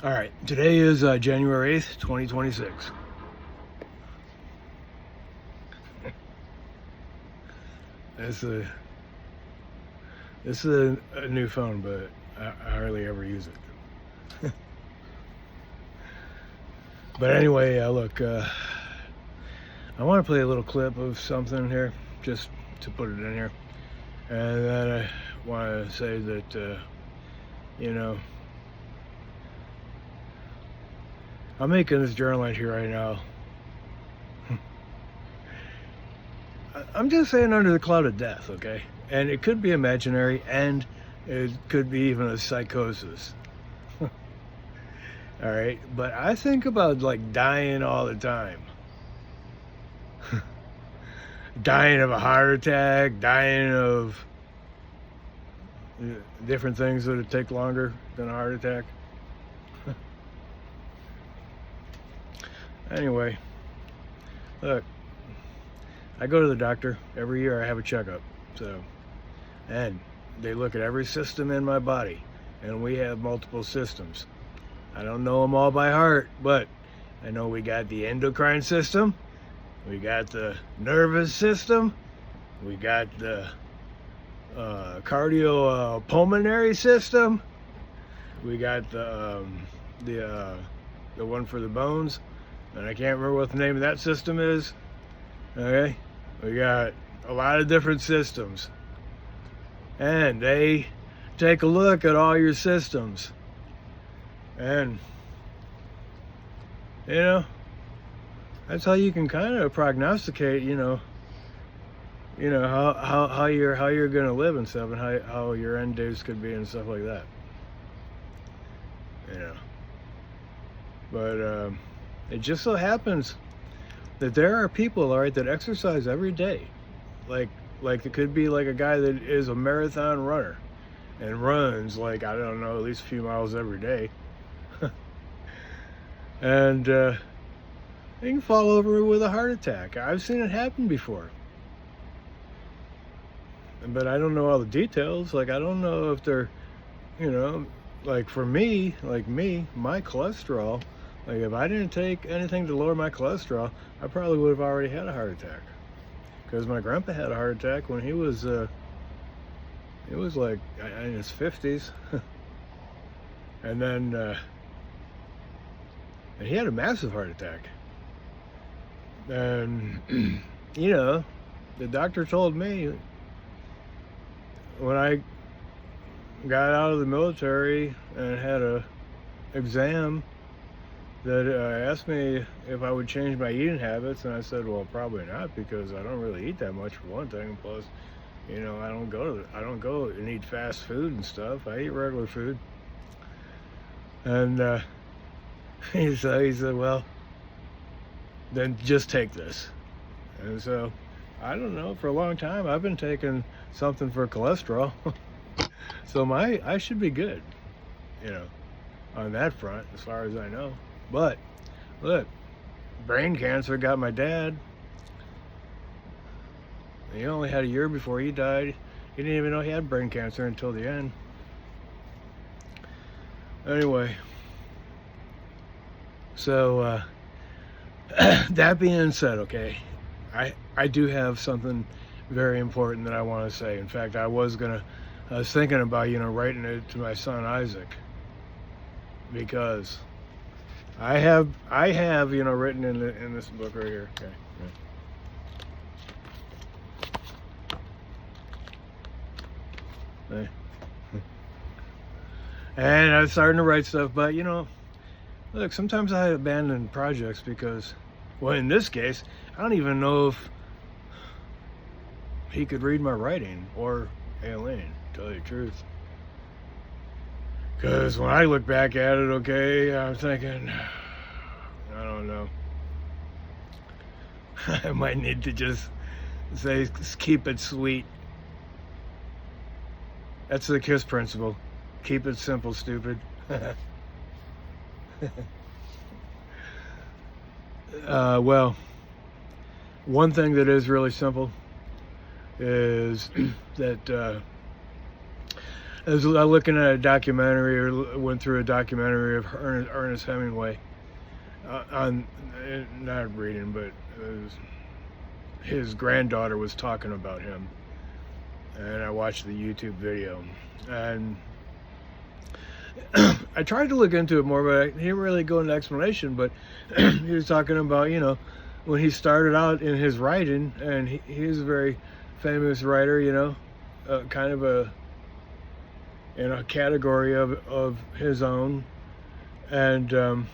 All right, today is January 8th, 2026. This is a new phone, but I hardly ever use it. But anyway, look, I want to play a little clip of something here, just to put it in here. And then I want to say that, you know, I'm making this journal entry right now. I'm just saying under the cloud of death, okay? And it could be imaginary, and it could be even a psychosis. All right, but I think about like dying all the time. Dying of a heart attack, dying of different things that would take longer than a heart attack. Anyway, look, I go to the doctor every year. I have a checkup, and they look at every system in my body, and we have multiple systems. I don't know them all by heart, but I know we got the endocrine system, we got the nervous system, we got the cardiopulmonary system, we got the one for the bones, and I can't remember what the name of that system is. Okay, we got a lot of different systems, and they take a look at all your systems, and that's how you can kind of prognosticate how you're gonna live and stuff, and how your end days could be and stuff like that. But it just so happens that there are people, all right, that exercise every day. Like it could be like a guy that is a marathon runner and runs, like, I don't know, at least a few miles every day. And they can fall over with a heart attack. I've seen it happen before. But I don't know all the details. Like, I don't know if they're, like for me, my cholesterol, like if I didn't take anything to lower my cholesterol, I probably would have already had a heart attack. Because my grandpa had a heart attack when he was like in his 50s. And then and he had a massive heart attack. And the doctor told me when I got out of the military and had a exam that asked me if I would change my eating habits, and I said, well, probably not, because I don't really eat that much, for one thing. Plus, I don't go and eat fast food and stuff. I eat regular food. And he said, well, then just take this. And so, I don't know, for a long time I've been taking something for cholesterol. So I should be good, on that front, as far as I know. But look, brain cancer got my dad. He only had a year before he died. He didn't even know he had brain cancer until the end. Anyway, so that being said, okay, I do have something very important that I want to say. In fact, I was thinking about, writing it to my son Isaac, because I have written in this book right here. Okay. Yeah. And I was starting to write stuff, but look, sometimes I abandon projects because, well, in this case, I don't even know if he could read my writing, or Aileen, to tell you the truth. Because when I look back at it, okay, I'm thinking, I don't know. I might need to just say, keep it sweet. That's the KISS principle. Keep it simple, stupid. Well, one thing that is really simple is that I was looking at a documentary, or went through a documentary of Ernest Hemingway. On not reading, but his granddaughter was talking about him, and I watched the YouTube video, and I tried to look into it more, but I didn't really go into explanation. But he was talking about, when he started out in his writing, and he was a very famous writer, kind of in a category of his own, and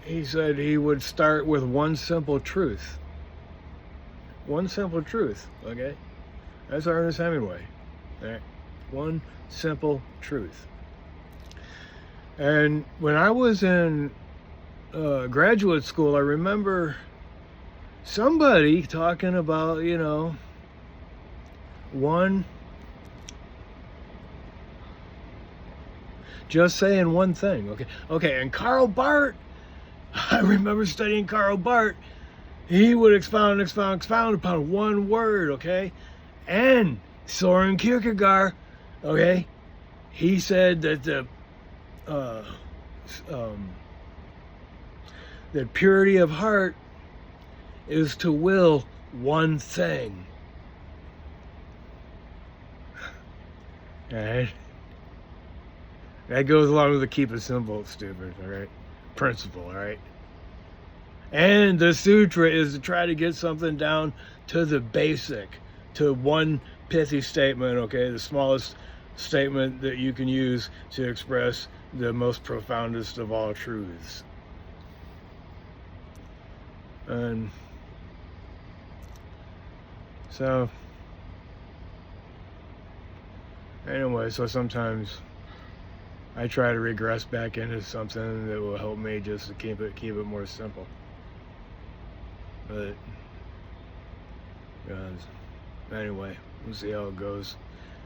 he said he would start with one simple truth. One simple truth, okay? That's Ernest Hemingway. Right? One simple truth. And when I was in graduate school, I remember somebody talking about, just saying one thing, okay, and Karl Barth, I remember studying Karl Barth. He would expound upon one word, okay? And Soren Kierkegaard, okay? He said that that purity of heart is to will one thing. All right? That goes along with the keep it simple, stupid, all right? Principle, all right? And the sutra is to try to get something down to the basic, to one pithy statement, okay? The smallest statement that you can use to express the most profoundest of all truths. And so, anyway, so sometimes I try to regress back into something that will help me just to keep it more simple. But anyway, we'll see how it goes.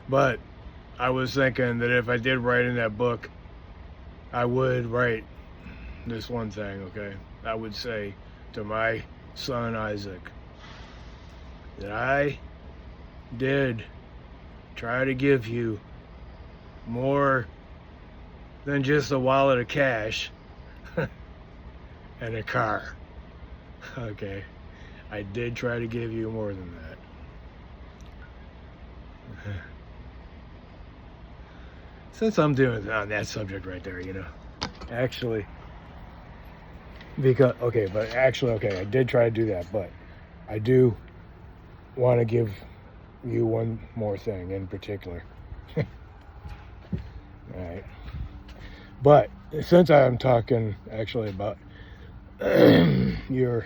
But I was thinking that if I did write in that book, I would write this one thing, okay? I would say to my son Isaac that I did try to give you more than just a wallet of cash and a car. Okay, I did try to give you more than that. Since I'm doing on that subject right there, actually, because, I did try to do that, but I do want to give you one more thing in particular. All right. But since I'm talking actually about your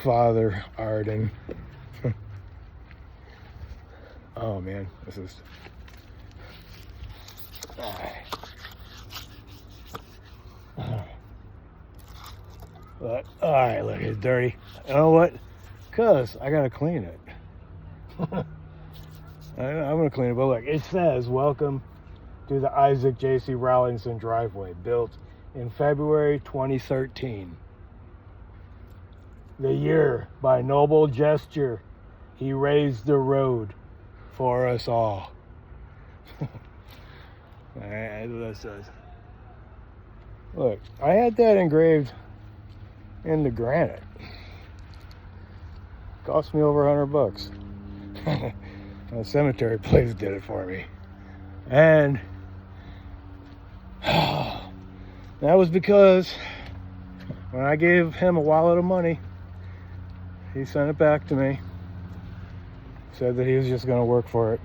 father, Arden. Oh man, this is. But, all right, look, it's dirty. You know what? Cause I gotta clean it. I'm gonna clean it, but look, it says, "Welcome to the Isaac J.C. Rawlinson driveway, built in February 2013. The year by noble gesture he raised the road for us all." Alright, what that says. Look, I had that engraved into granite. Cost me over $100. A cemetery place did it for me. And that was because when I gave him a wallet of money, he sent it back to me. Said that he was just going to work for it.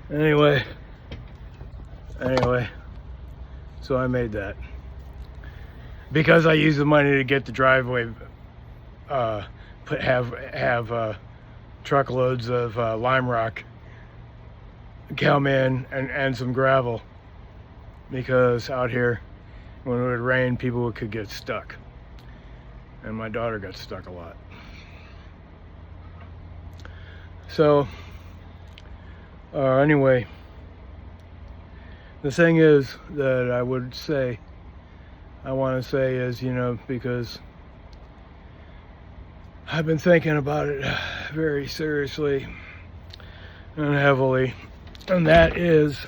Anyway, so I made that. Because I used the money to get the driveway, have truckloads of lime rock come in and some gravel. Because out here, when it would rain, people could get stuck. And my daughter got stuck a lot. So, anyway, the thing is that I want to say is, because I've been thinking about it very seriously and heavily, and that is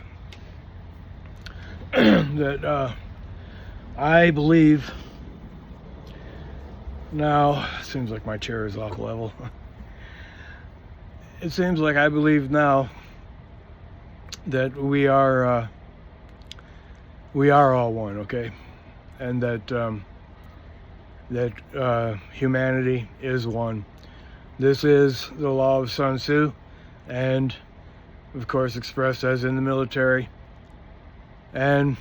that I believe now. It seems like my chair is off level. It seems like I believe now that we are all one, okay, and that humanity is one. This is the law of Sun Tzu, and of course expressed as in the military. And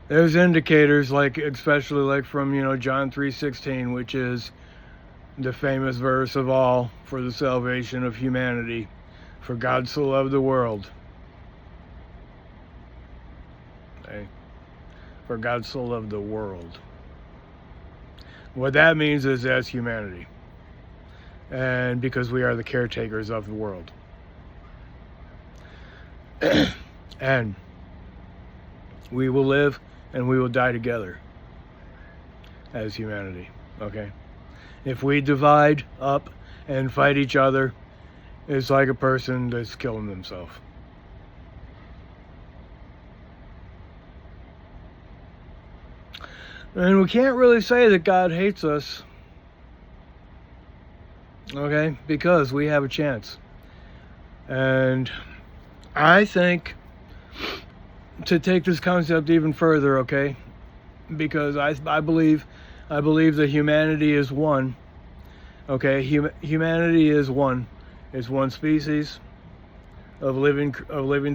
there's indicators, like especially like from John 3:16, which is the famous verse of all for the salvation of humanity. For God so loved the world. Okay? For God so loved the world. What that means is as humanity. And because we are the caretakers of the world. And we will live and we will die together as humanity. Okay? If we divide up and fight each other, it's like a person that's killing themselves. And we can't really say that God hates us, okay, because we have a chance. And I think to take this concept even further, okay, because I believe that humanity is one. Okay, humanity is one. It's one species of living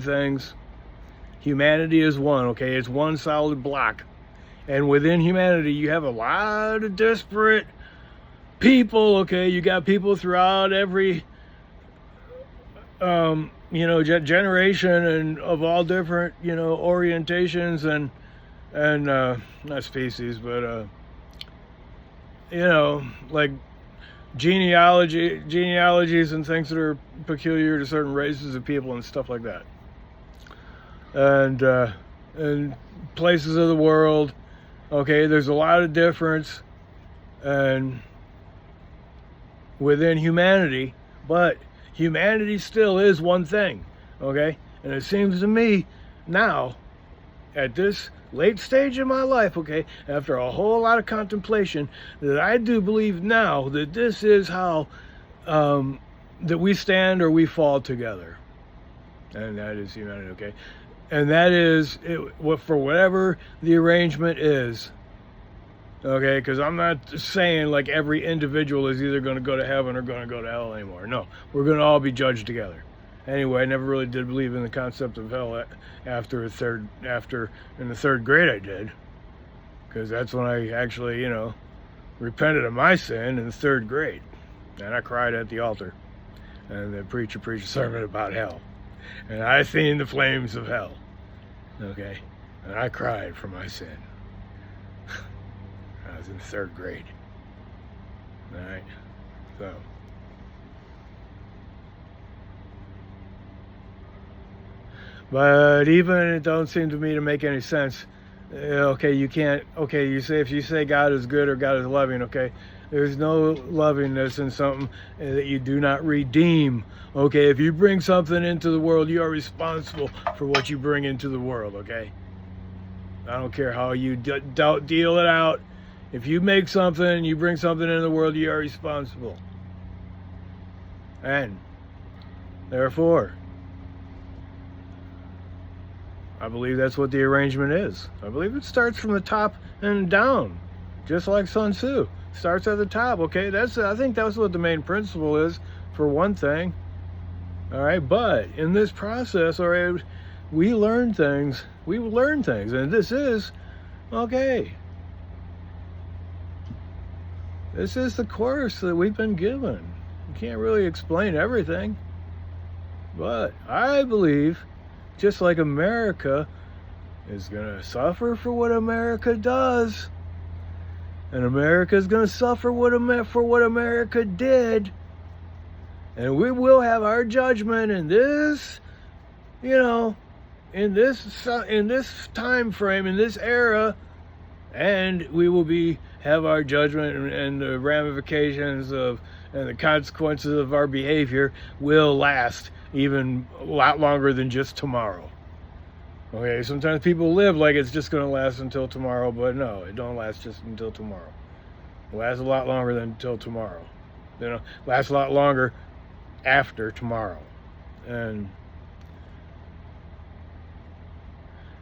things. Humanity is one. Okay, it's one solid block. And within humanity, you have a lot of disparate people. Okay, you got people throughout every generation and of all different orientations and not species, but like genealogies and things that are peculiar to certain races of people and stuff like that, and places of the world. Okay, there's a lot of difference and within humanity, but humanity still is one thing. Okay, and it seems to me now, at this late stage in my life, okay, after a whole lot of contemplation, that I do believe now that this is how that we stand or we fall together, and that is humanity. Okay, and that is it, for whatever the arrangement is. Okay, because I'm not saying like every individual is either going to go to heaven or going to go to hell anymore. No, we're going to all be judged together. Anyway, I never really did believe in the concept of hell after in the third grade I did, because that's when I actually repented of my sin in the third grade, and I cried at the altar, and the preacher preached a sermon about hell, and I seen the flames of hell. Okay, and I cried for my sin. I was in third grade. All right, so. But even it don't seem to me to make any sense. Okay, you can't. Okay, if you say God is good or God is loving. Okay, there's no lovingness in something that you do not redeem. Okay, if you bring something into the world, you are responsible for what you bring into the world. Okay, I don't care how you deal it out. If you make something, you bring something into the world, you are responsible. And therefore, I believe that's what the arrangement is. I believe it starts from the top and down, just like Sun Tzu. Starts at the top, okay? I think that's what the main principle is, for one thing. All right, but in this process, all right, we learn things. We learn things, and this is, okay. This is the course that we've been given. You can't really explain everything, but I believe, just like America is going to suffer for what America does, and America is going to suffer for what America did, and we will have our judgment, and this, in this time frame, in this era, and we will have our judgment and the ramifications of and the consequences of our behavior will last even a lot longer than just tomorrow. Okay, sometimes people live like it's just going to last until tomorrow, but no, it don't last just until tomorrow. It lasts a lot longer than until tomorrow. Lasts a lot longer after tomorrow.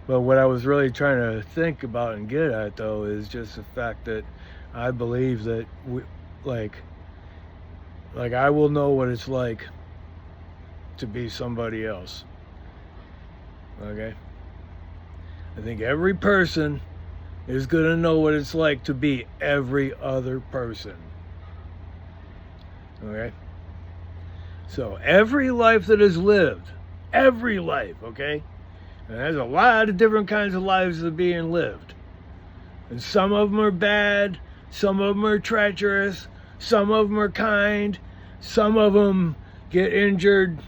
But what I was really trying to think about and get at, though, is just the fact that I believe that like I will know what it's like to be somebody else. Okay? I think every person is going to know what it's like to be every other person. Okay? So every life that is lived, every life, okay? And there's a lot of different kinds of lives that are being lived. And some of them are bad, some of them are treacherous, some of them are kind, some of them get injured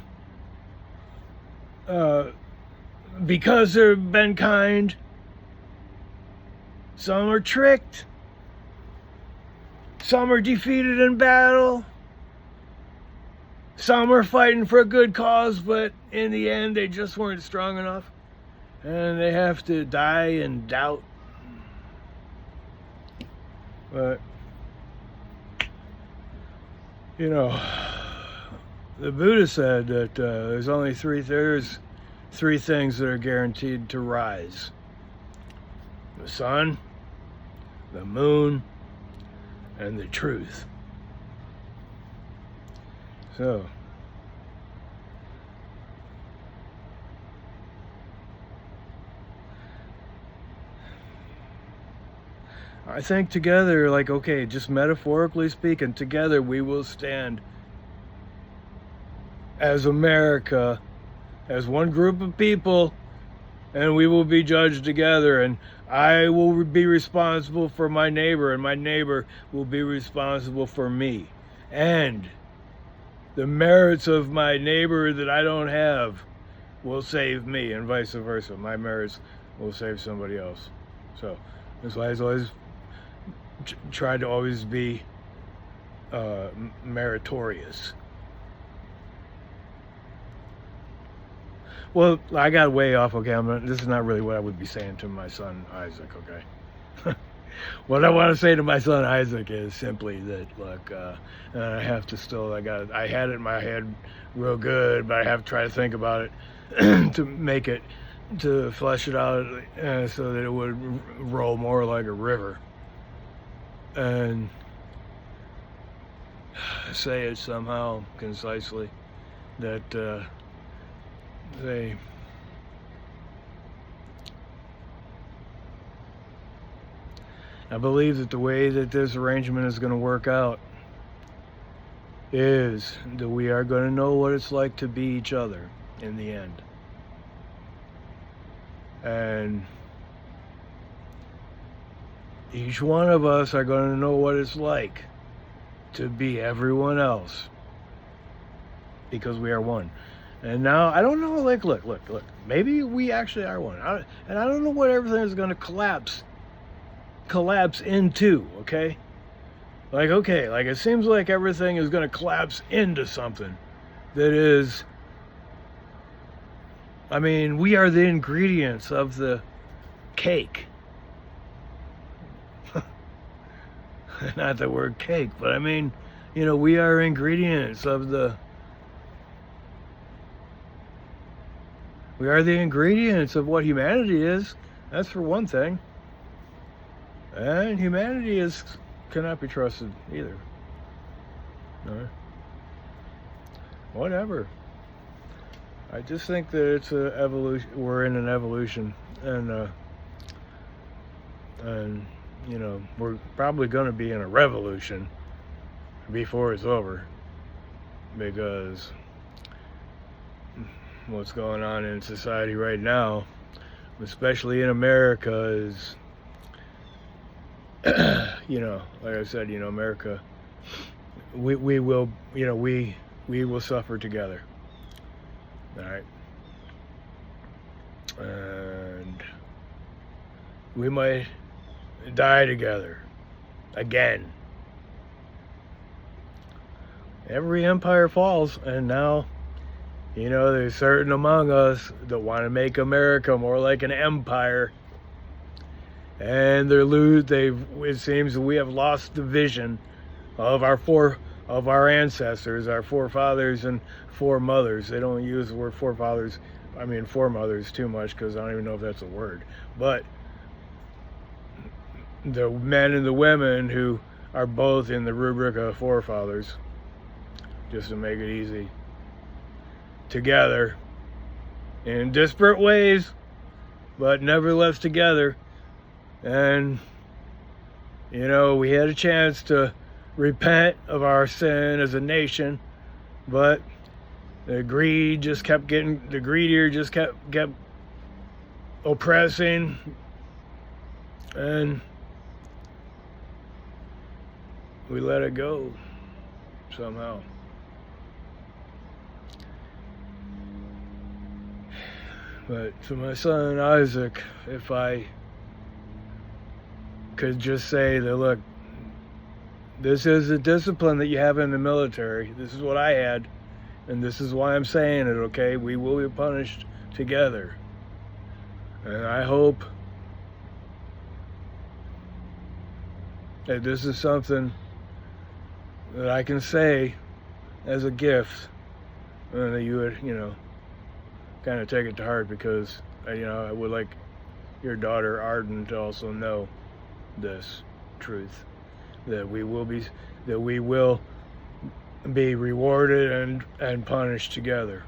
because they've been kind. Some are tricked. Some are defeated in battle. Some are fighting for a good cause, but in the end they just weren't strong enough. And they have to die in doubt. But, the Buddha said that there's only three things that are guaranteed to rise: the sun, the moon, and the truth. So, I think together, like, okay, just metaphorically speaking, together we will stand as America, as one group of people, and we will be judged together, and I will be responsible for my neighbor, and my neighbor will be responsible for me. And the merits of my neighbor that I don't have will save me, and vice versa. My merits will save somebody else. So that's why I always try to always be meritorious. Well, I got way off. Okay, this is not really what I would be saying to my son Isaac. Okay, what I want to say to my son Isaac is simply that, look, I have to still. I had it in my head real good, but I have to try to think about it to flesh it out so that it would roll more like a river, and say it somehow concisely that. I believe that the way that this arrangement is going to work out is that we are going to know what it's like to be each other in the end. And each one of us are going to know what it's like to be everyone else, because we are one. And now, I don't know, like, look, maybe we actually are one. And I don't know what everything is going to collapse into, okay? Like, okay, like, it seems like everything is going to collapse into something that is, I mean, we are the ingredients of the cake. Not the word cake, but I mean, we are ingredients of we are the ingredients of what humanity is. That's for one thing. And humanity cannot be trusted either. All right. Whatever. I just think that it's an evolution. We're in an evolution, and we're probably going to be in a revolution before it's over, because what's going on in society right now, especially in America, is, like I said, America, we will suffer together. All right. And we might die together again. Every empire falls, and now, you know, there's certain among us that want to make America more like an empire. And it seems we have lost the vision of our ancestors, our forefathers and foremothers. They don't use the word forefathers, foremothers too much, because I don't even know if that's a word. But the men and the women who are both in the rubric of forefathers, just to make it easy, together in disparate ways, but nevertheless together. And, you know, we had a chance to repent of our sin as a nation, but the greedier just kept oppressing, and we let it go somehow. But to my son Isaac, if I could just say that, look, this is the discipline that you have in the military. This is what I had, and this is why I'm saying it, okay? We will be punished together. And I hope that this is something that I can say as a gift, and that you would, you know, kind of take it to heart, because, you know, I would like your daughter Arden to also know this truth, that we will be rewarded and punished together.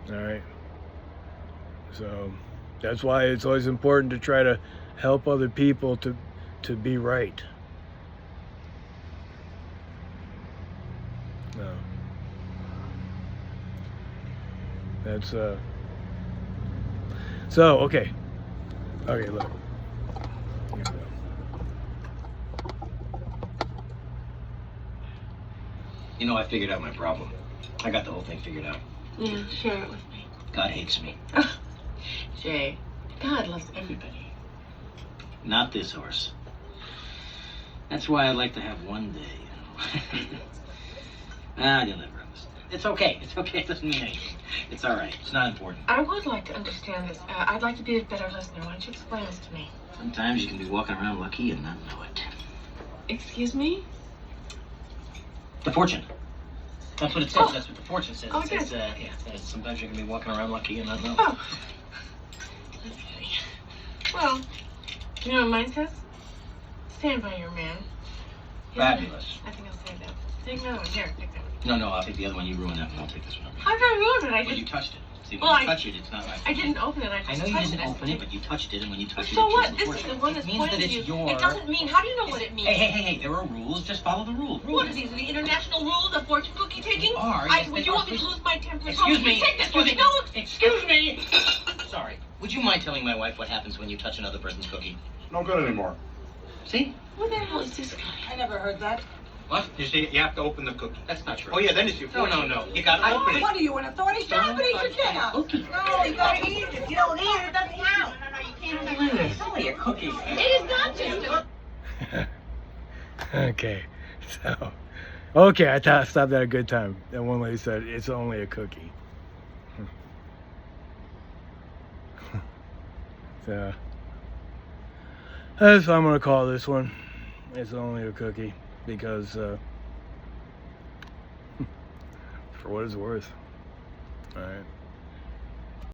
All right. So that's why it's always important to try to help other people to be right. No. That's so okay, look. You know, I figured out my problem. I got the whole thing figured out. Yeah, share it with me. God hates me. Jay, God loves everybody. Not this horse. That's why I'd like to have one day, you know. You'll never understand. It's okay. It doesn't mean anything. It's all right. It's not important. I would like to understand this. I'd like to be a better listener. Why don't you explain this to me? Sometimes you can be walking around lucky and not know it. Excuse me? The fortune. That's what it says. Oh. That's what the fortune says. Oh, It says, it says sometimes you can be walking around lucky and not know it. Oh. That's funny. Well, you know what mine says? Stand by your man. Fabulous. I think I'll say that. Take another one. Here, take that one. No, I'll take the other one. You ruined that one. I'll take this one. How did I ruin it? Well, you touched it. See, when Well, you touch it, it's not right. I didn't open it. I I just know you touched didn't it. open it, but you touched it, and when you touch it, So it what? kills This the is the fortune. one It that's means pointed that to you. it's your... It doesn't mean. How do you know what it means? Hey, there are rules. Just follow the rules. What are these? The international rules of fortune cookie taking? They are, yes, Would they you are. want me to lose my temper? Excuse me. Take this one. Excuse me. Sorry. Would you mind telling my wife what happens when you touch another person's cookie? No good anymore. See? Who the hell is this guy? I never heard that. What? You see, you have to open the cookie. That's not true. Oh, yeah, then it's your fortune. No. You gotta open it. What are you, an authority? Stop it, eat your dinner. No, you gotta eat it. If you don't eat it, it doesn't count. No, you can't eat it. It's only a cookie. It is not just a... Okay, so, okay, I stopped at a good time. And one lady said, it's only a cookie. So, that's what I'm going to call this one. It's only a cookie, because, for what it's worth. Alright.